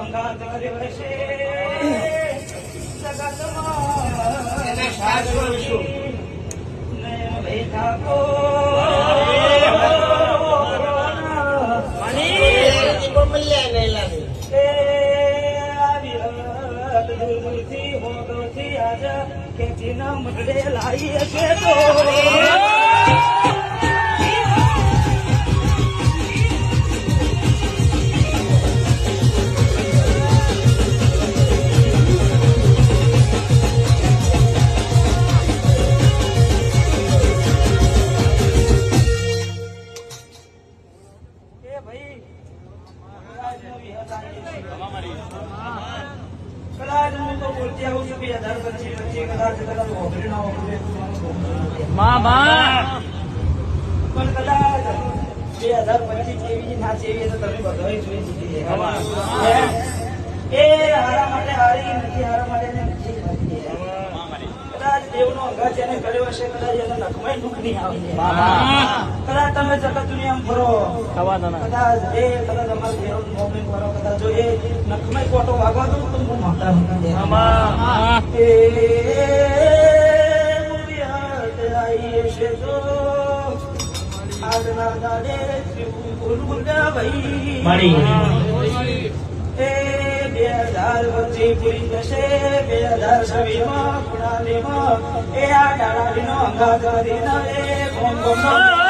અંગાત કર્યો છે જગતમાં શાશ્વત છું નયન બેઠા કો કે જીના મગડે લાવી હશે તો પણ કદાચ 2025 જેવી ના જેવી તો તમે બધા જોઈ દીધી એ હારા માટે હારી નથી હારા માટે નથી કદાચ દેવનો અંગાત જેને કર્યો હશે કદાચ એને નખમાં દુઃખ નહીં આવે કદાચ તમે જગત દુનિયામાં ફરો કદાચ કદાચ અમારા દેવનું મોમેન્ટ ફરો કદાચ જો એ નખમાં કોટો વાગવા દઉં તો હું માતા છે તો આજના દાડે ભાઈ 2025 પૂરી થશે 2026 માં પુણાલીમાં એ આ ડાળાડીનો અંગાત કરીને એ